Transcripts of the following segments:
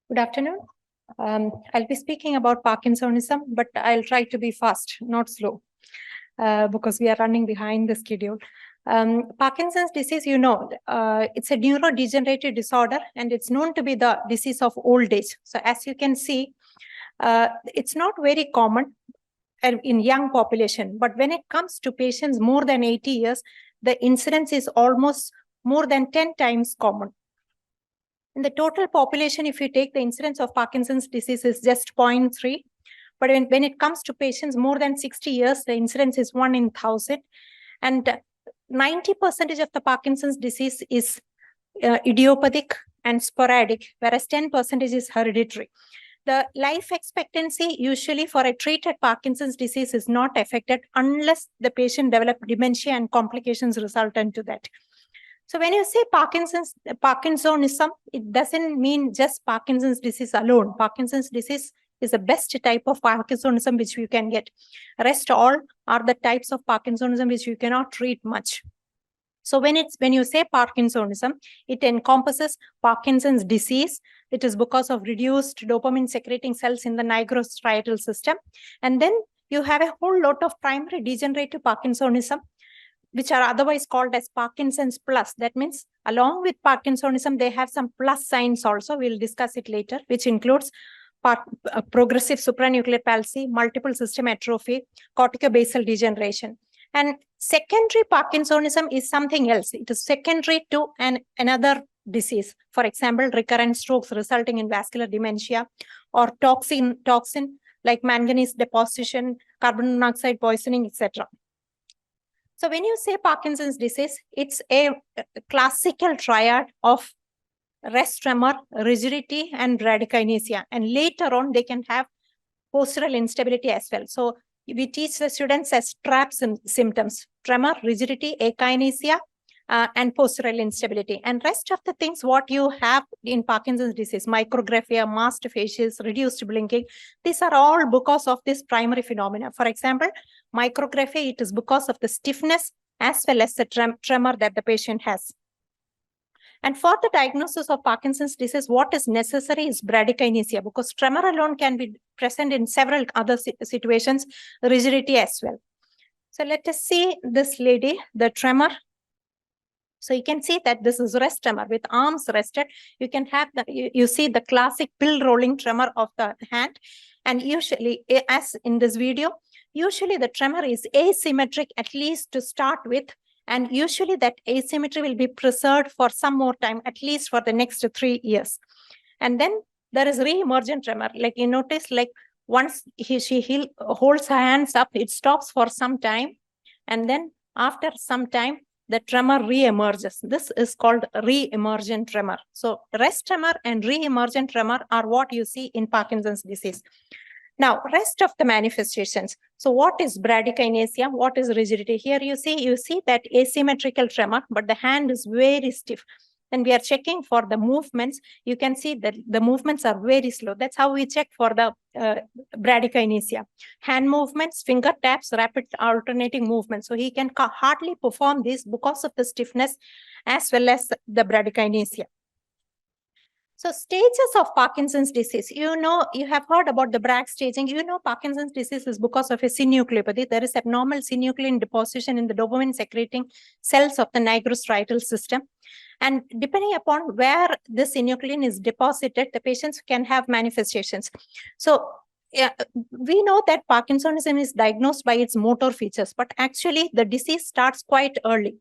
Good afternoon. I'll be speaking about Parkinsonism, but I'll try to be fast, not slow, because we are running behind the schedule. Parkinson's disease, it's a neurodegenerative disorder, and it's known to be the disease of old age. So as you can see, it's not very common in young population, but when it comes to patients more than 80 years, the incidence is almost more than 10 times common. In the total population, if you take the incidence of Parkinson's disease is just 0.3. But when it comes to patients more than 60 years, the incidence is 1 in 1,000. And 90% of the Parkinson's disease is idiopathic and sporadic, whereas 10% is hereditary. The life expectancy usually for a treated Parkinson's disease is not affected unless the patient develops dementia and complications resultant to that. So when you say Parkinsonism, it doesn't mean just Parkinson's disease alone. Parkinson's disease is the best type of Parkinsonism which you can get. Rest all are the types of Parkinsonism which you cannot treat much. So when you say Parkinsonism, it encompasses Parkinson's disease. It is because of reduced dopamine secreting cells in the nigrostriatal system. And then you have a whole lot of primary degenerative Parkinsonism, which are otherwise called as Parkinson's plus. That means along with Parkinsonism, they have some plus signs also. We'll discuss it later, which includes progressive supranuclear palsy, multiple system atrophy, corticobasal degeneration. And secondary Parkinsonism is something else. It is secondary to another disease. For example, recurrent strokes resulting in vascular dementia, or toxin like manganese deposition, carbon monoxide poisoning, etc. So when you say Parkinson's disease, it's a classical triad of rest tremor, rigidity, and bradykinesia. And later on, they can have postural instability as well. So we teach the students as TRAP symptoms: tremor, rigidity, akinesia, and postural instability. And rest of the things what you have in Parkinson's disease, micrographia, masked faces, reduced blinking, these are all because of this primary phenomena. For example, micrography, it is because of the stiffness as well as the tremor that the patient has. And for the diagnosis of Parkinson's disease, what is necessary is bradykinesia, because tremor alone can be present in several other situations, rigidity as well. So let us see this lady, the tremor. So you can see that this is rest tremor with arms rested. You can have you see the classic pill rolling tremor of the hand. And usually, as in this video, usually the tremor is asymmetric, at least to start with. And usually that asymmetry will be preserved for some more time, at least for the next 3 years. And then there is re-emergent tremor. Like you notice, like once she holds her hands up, it stops for some time. And then after some time, the tremor re-emerges. This is called re-emergent tremor. So rest tremor and re-emergent tremor are what you see in Parkinson's disease. Now, rest of the manifestations. So what is bradykinesia? What is rigidity? Here you see that asymmetrical tremor, but the hand is very stiff. And we are checking for the movements. You can see that the movements are very slow. That's how we check for the bradykinesia. Hand movements, finger taps, rapid alternating movements. So he can hardly perform this because of the stiffness as well as the bradykinesia. So stages of Parkinson's disease, you have heard about the Bragg staging. Parkinson's disease is because of a synucleinopathy. There is abnormal synuclein deposition in the dopamine secreting cells of the nigrostriatal system. And depending upon where this synuclein is deposited, the patients can have manifestations. So we know that Parkinsonism is diagnosed by its motor features, but actually the disease starts quite early.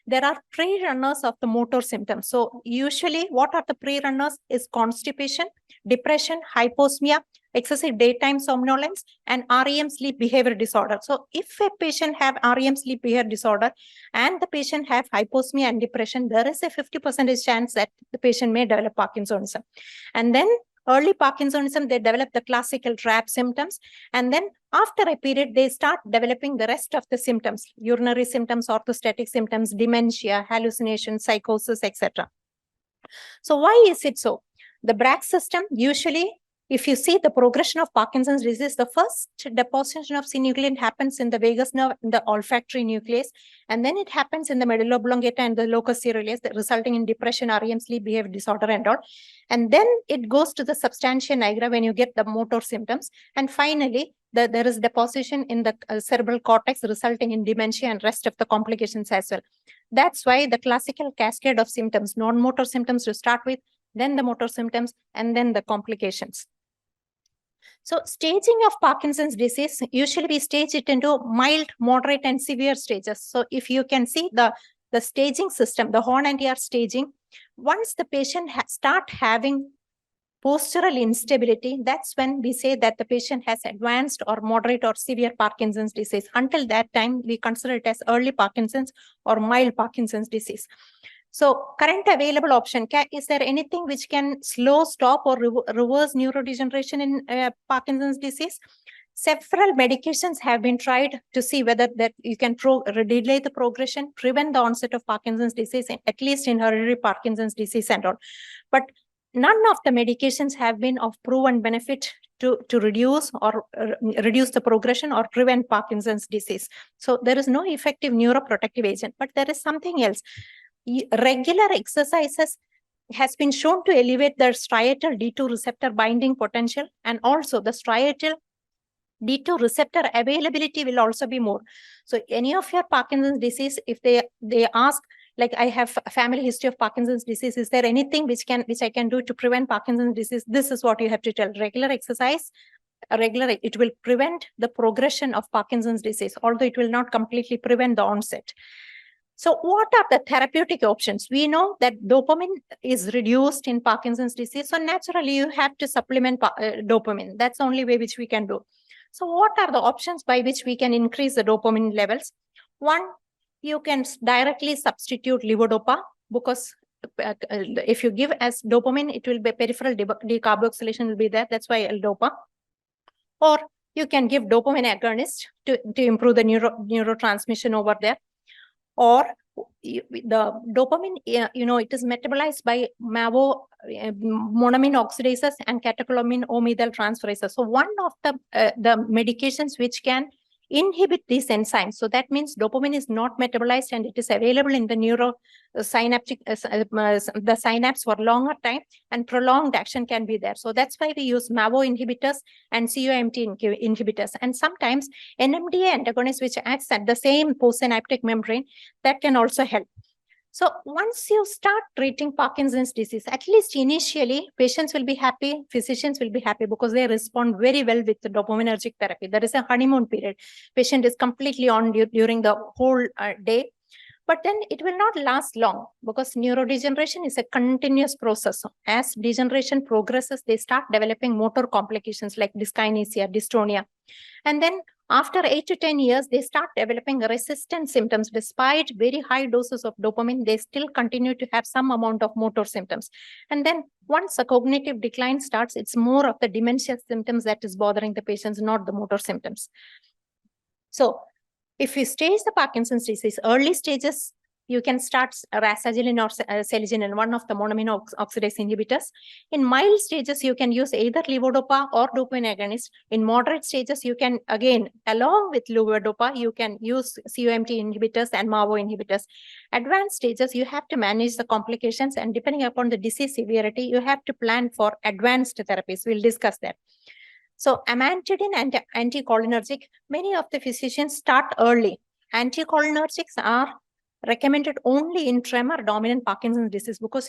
There are pre-runners of the motor symptoms. So usually what are the pre-runners is constipation, depression, hyposmia, excessive daytime somnolence, and REM sleep behavior disorder. So if a patient have REM sleep behavior disorder and the patient have hyposmia and depression, there is a 50% chance that the patient may develop Parkinsonism. And then early Parkinsonism, they develop the classical TRAP symptoms. And then after a period, they start developing the rest of the symptoms: urinary symptoms, orthostatic symptoms, dementia, hallucinations, psychosis, etc. So why is it so? The Bragg system, usually if you see the progression of Parkinson's disease, the first deposition of synuclein happens in the vagus nerve, in the olfactory nucleus, and then it happens in the medulla oblongata and the locus coeruleus, resulting in depression, REM, sleep behavior disorder, and all. And then it goes to the substantia nigra when you get the motor symptoms. And finally, there is deposition in the cerebral cortex, resulting in dementia and rest of the complications as well. That's why the classical cascade of symptoms, non-motor symptoms to start with, then the motor symptoms, and then the complications. So staging of Parkinson's disease, usually we stage it into mild, moderate, and severe stages. So if you can see the staging system, the Horn-Antiar staging, once the patient start having postural instability, that's when we say that the patient has advanced or moderate or severe Parkinson's disease. Until that time, we consider it as early Parkinson's or mild Parkinson's disease. So current available option, is there anything which can slow, stop, or reverse neurodegeneration in Parkinson's disease? Several medications have been tried to see whether that you can delay the progression, prevent the onset of Parkinson's disease, at least in hereditary Parkinson's disease and all. But none of the medications have been of proven benefit to reduce the progression or prevent Parkinson's disease. So there is no effective neuroprotective agent, but there is something else. Regular exercises has been shown to elevate the striatal D2 receptor binding potential, and also the striatal D2 receptor availability will also be more. So any of your Parkinson's disease, if they ask, like, I have a family history of Parkinson's disease, is there anything which I can do to prevent Parkinson's disease? This is what you have to tell. Regular exercise, it will prevent the progression of Parkinson's disease, although it will not completely prevent the onset. So what are the therapeutic options? We know that dopamine is reduced in Parkinson's disease. So naturally, you have to supplement dopamine. That's the only way which we can do. So what are the options by which we can increase the dopamine levels? One, you can directly substitute levodopa, because if you give as dopamine, it will be peripheral decarboxylation will be there. That's why L-dopa. Or you can give dopamine agonist to improve the neurotransmission over there. Or the dopamine, it is metabolized by MAVO, monoamine oxidases, and catecholamine O-methyl transferases. So one of the medications which can inhibit these enzymes. So that means dopamine is not metabolized and it is available in the neurosynaptic, the synapse for longer time, and prolonged action can be there. So that's why we use MAVO inhibitors and COMT inhibitors. And sometimes NMDA antagonists, which acts at the same postsynaptic membrane, that can also help. So once you start treating Parkinson's disease, at least initially, patients will be happy, physicians will be happy, because they respond very well with the dopaminergic therapy. There is a honeymoon period. Patient is completely on during the whole day. But then it will not last long, because neurodegeneration is a continuous process. As degeneration progresses, they start developing motor complications like dyskinesia, dystonia. And then after 8 to 10 years, they start developing resistant symptoms. Despite very high doses of dopamine, they still continue to have some amount of motor symptoms. And then once a cognitive decline starts, it's more of the dementia symptoms that is bothering the patients, not the motor symptoms. So if you stage the Parkinson's disease, early stages, you can start rasagiline or seliginine, one of the monoamine oxidase inhibitors. In mild stages, you can use either levodopa or dopamine agonist. In moderate stages, you can, again, along with levodopa, you can use COMT inhibitors and MAVO inhibitors. Advanced stages, you have to manage the complications, and depending upon the disease severity, you have to plan for advanced therapies. We'll discuss that. So amantadine and anticholinergic, many of the physicians start early. Anticholinergics are recommended only in tremor-dominant Parkinson's disease, because,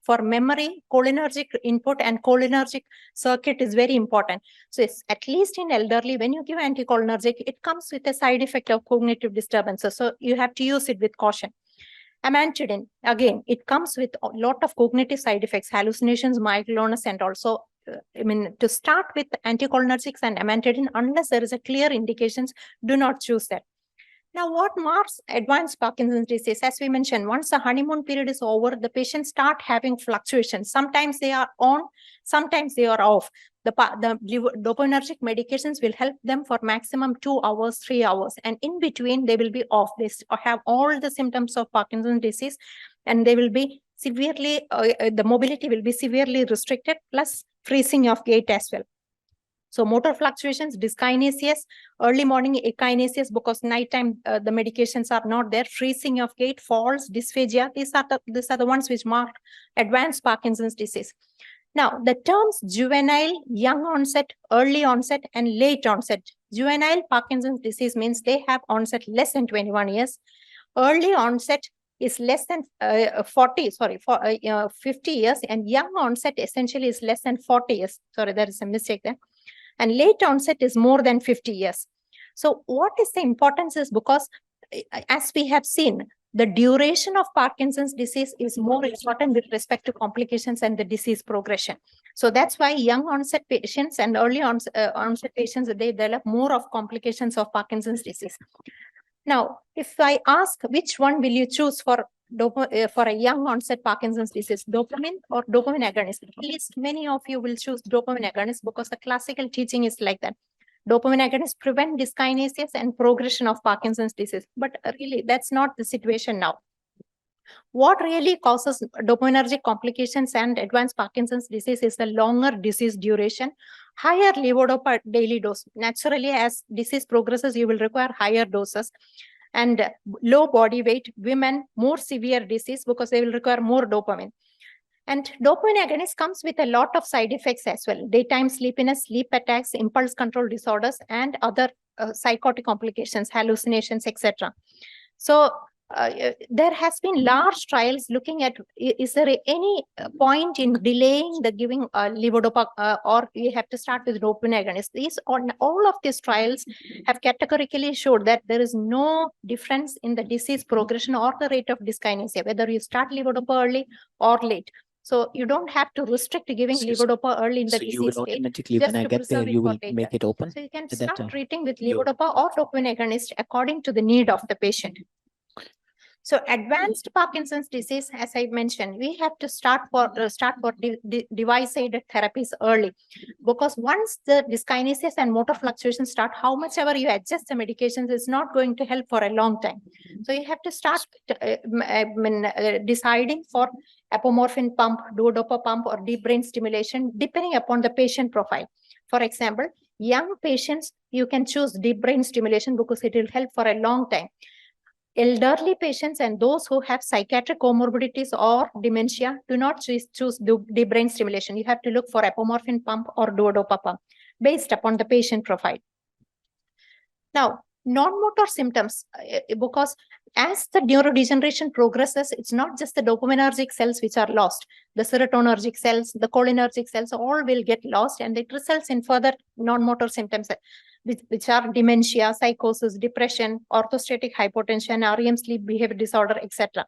for memory, cholinergic input and cholinergic circuit is very important. So it's, at least in elderly, when you give anticholinergic, it comes with a side effect of cognitive disturbances. So you have to use it with caution. Amantadine, again, it comes with a lot of cognitive side effects, hallucinations, myoclonus, and also, to start with anticholinergics and amantadine, unless there is a clear indications, do not choose that. Now, what marks advanced Parkinson's disease? As we mentioned, once the honeymoon period is over, the patients start having fluctuations. Sometimes they are on, sometimes they are off. The dopaminergic medications will help them for maximum 2 hours, 3 hours. And in between, they will be off. They have all the symptoms of Parkinson's disease, and they will be severely, the mobility will be severely restricted, plus freezing of gait as well. So motor fluctuations, dyskinesias, early morning echinesias, because nighttime the medications are not there, freezing of gait, falls, dysphagia. These are the ones which mark advanced Parkinson's disease. Now, the terms juvenile, young onset, early onset, and late onset. Juvenile Parkinson's disease means they have onset less than 21 years. Early onset is less than 50 years, and young onset essentially is less than 40 years. Sorry, there is a mistake there. And late onset is more than 50 years. So what is the importance is because, as we have seen, the duration of Parkinson's disease is more important with respect to complications and the disease progression. So that's why young onset patients and early onset patients, they develop more of complications of Parkinson's disease. Now, if I ask which one will you choose for a young onset Parkinson's disease, dopamine or dopamine agonist? At least many of you will choose dopamine agonist because the classical teaching is like that. Dopamine agonists prevent dyskinesias and progression of Parkinson's disease. But really, that's not the situation now. What really causes dopaminergic complications and advanced Parkinson's disease is the longer disease duration, higher levodopa daily dose. Naturally, as disease progresses, you will require higher doses. And low body weight, women, more severe disease because they will require more dopamine. And dopamine agonist comes with a lot of side effects as well. Daytime sleepiness, sleep attacks, impulse control disorders, and other psychotic complications, hallucinations, etc. So there has been large trials looking at, is there any point in delaying the giving levodopa or you have to start with dopamine agonist? All of these trials have categorically showed that there is no difference in the disease progression or the rate of dyskinesia, whether you start levodopa early or late. So you don't have to restrict giving levodopa early in the disease. So you will automatically, when I get there, you will make it open? So you can start treating with levodopa or dopamine agonist according to the need of the patient. So advanced Parkinson's disease, as I mentioned, we have to start for device-aided therapies early, because once the dyskinesias and motor fluctuations start, how much ever you adjust the medications is not going to help for a long time. So you have to start deciding for apomorphine pump, duodopa pump, or deep brain stimulation, depending upon the patient profile. For example, young patients, you can choose deep brain stimulation because it will help for a long time. Elderly patients and those who have psychiatric comorbidities or dementia do not choose deep brain stimulation. You have to look for apomorphine pump or duodopa pump based upon the patient profile. Now, non-motor symptoms, because as the neurodegeneration progresses, it's not just the dopaminergic cells which are lost. The serotonergic cells, the cholinergic cells, all will get lost, and it results in further non-motor symptoms, which are dementia, psychosis, depression, orthostatic hypotension, REM sleep behavior disorder, etc.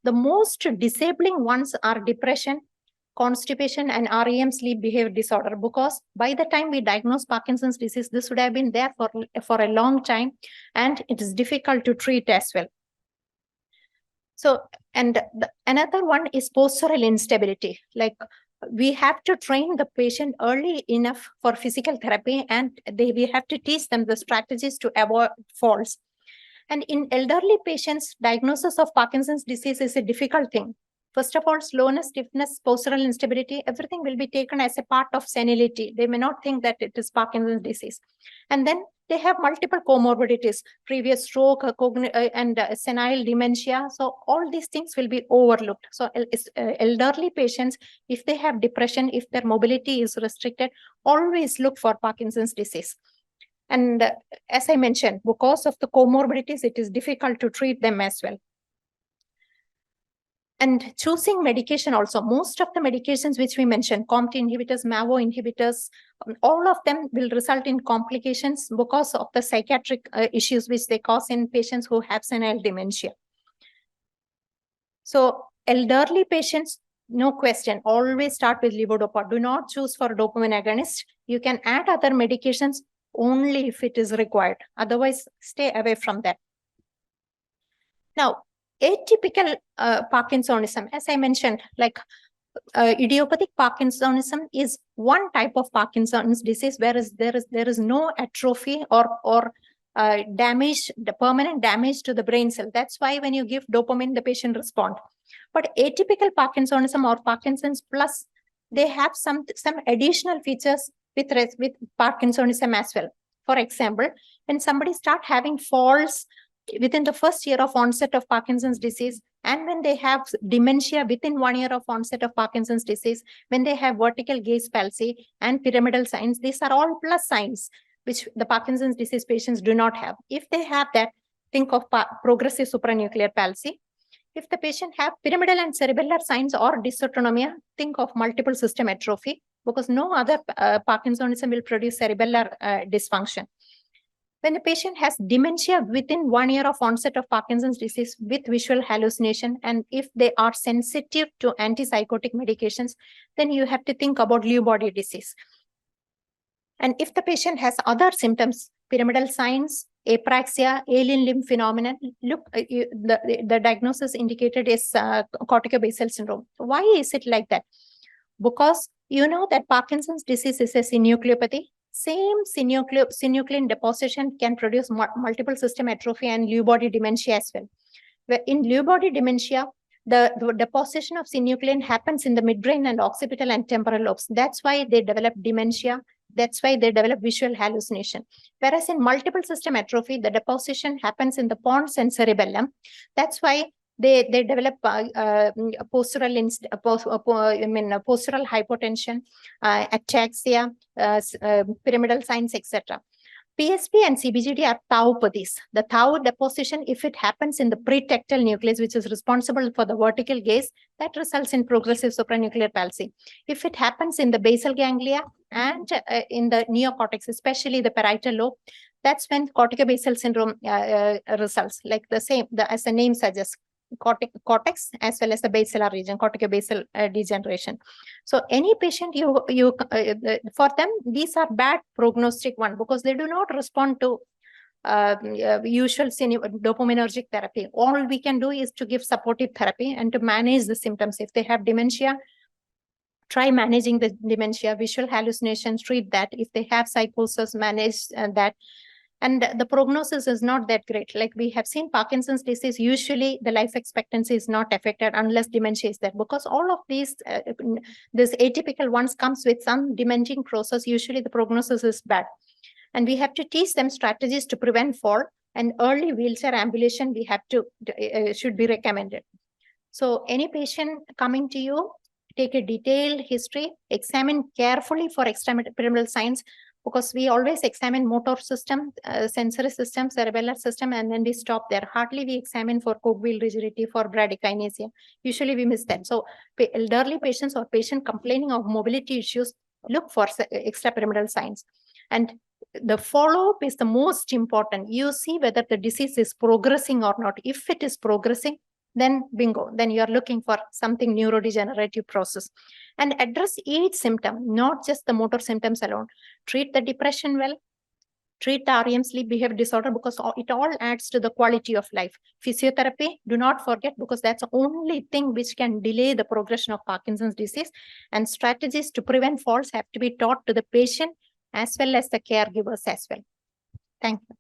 The most disabling ones are depression, constipation, and REM sleep behavior disorder, because by the time we diagnose Parkinson's disease, this would have been there for a long time, and it is difficult to treat as well. So, and another one is postural instability. Like, we have to train the patient early enough for physical therapy, and we have to teach them the strategies to avoid falls. And in elderly patients, diagnosis of Parkinson's disease is a difficult thing. First of all, slowness, stiffness, postural instability, everything will be taken as a part of senility. They may not think that it is Parkinson's disease. And then they have multiple comorbidities, previous stroke, and senile dementia. So all these things will be overlooked. So elderly patients, if they have depression, if their mobility is restricted, always look for Parkinson's disease. And as I mentioned, because of the comorbidities, it is difficult to treat them as well. And choosing medication also, most of the medications which we mentioned, COMT inhibitors, MAVO inhibitors, all of them will result in complications because of the psychiatric issues which they cause in patients who have senile dementia. So elderly patients, no question, always start with levodopa. Do not choose for dopamine agonist. You can add other medications only if it is required. Otherwise, stay away from that. Now, atypical Parkinsonism, as I mentioned, like idiopathic Parkinsonism is one type of Parkinson's disease, whereas there is no atrophy or damage, the permanent damage to the brain cell. That's why when you give dopamine, the patient responds. But atypical Parkinsonism or Parkinson's plus they have some additional features with Parkinsonism as well. For example, when somebody start having falls within the first year of onset of Parkinson's disease, and when they have dementia within 1 year of onset of Parkinson's disease, when they have vertical gaze palsy and pyramidal signs, these are all plus signs which the Parkinson's disease patients do not have. If they have that, think of progressive supranuclear palsy. If the patient have pyramidal and cerebellar signs or dysautonomia, think of multiple system atrophy, because no other Parkinsonism will produce cerebellar dysfunction. When the patient has dementia within 1 year of onset of Parkinson's disease with visual hallucination, and if they are sensitive to antipsychotic medications, then you have to think about Lewy body disease. And if the patient has other symptoms, pyramidal signs, apraxia, alien limb phenomenon, look, the diagnosis indicated is corticobasal syndrome. Why is it like that? Because you know that Parkinson's disease is a synucleinopathy. Same synuclein deposition can produce multiple system atrophy and Lewy body dementia as well. Where in Lewy body dementia, the deposition of synuclein happens in the midbrain and occipital and temporal lobes. That's why they develop dementia. That's why they develop visual hallucination. Whereas in multiple system atrophy, the deposition happens in the pons and cerebellum. That's why they develop postural hypotension, ataxia, pyramidal signs, etc. PSP and CBGD are tauopathies. The tau deposition, if it happens in the pretectal nucleus, which is responsible for the vertical gaze, that results in progressive supranuclear palsy. If it happens in the basal ganglia and in the neocortex, especially the parietal lobe, that's when corticobasal syndrome results, like as the name suggests, cortex as well as the basilar region, corticobasal degeneration. So any patient for them, these are bad prognostic one, because they do not respond to usual dopaminergic therapy. All we can do is to give supportive therapy and to manage the symptoms. If they have dementia, try managing the dementia. Visual hallucinations, treat that. If they have psychosis, manage that. And the prognosis is not that great. Like we have seen Parkinson's disease, usually the life expectancy is not affected unless dementia is there, because all of these atypical ones comes with some dementing process. Usually the prognosis is bad. And we have to teach them strategies to prevent fall, and early wheelchair ambulation we have to should be recommended. So any patient coming to you, take a detailed history, examine carefully for extrapyramidal signs, because we always examine motor system, sensory system, cerebellar system, and then we stop there. Hardly we examine for cogwheel rigidity, for bradykinesia. Usually we miss that. So elderly patients or patient complaining of mobility issues, look for extrapyramidal signs. And the follow-up is the most important. You see whether the disease is progressing or not. If it is progressing, then bingo, then you are looking for something neurodegenerative process. And address each symptom, not just the motor symptoms alone. Treat the depression well, treat the REM sleep behavior disorder, because it all adds to the quality of life. Physiotherapy, do not forget, because that's the only thing which can delay the progression of Parkinson's disease. And strategies to prevent falls have to be taught to the patient as well as the caregivers as well. Thank you.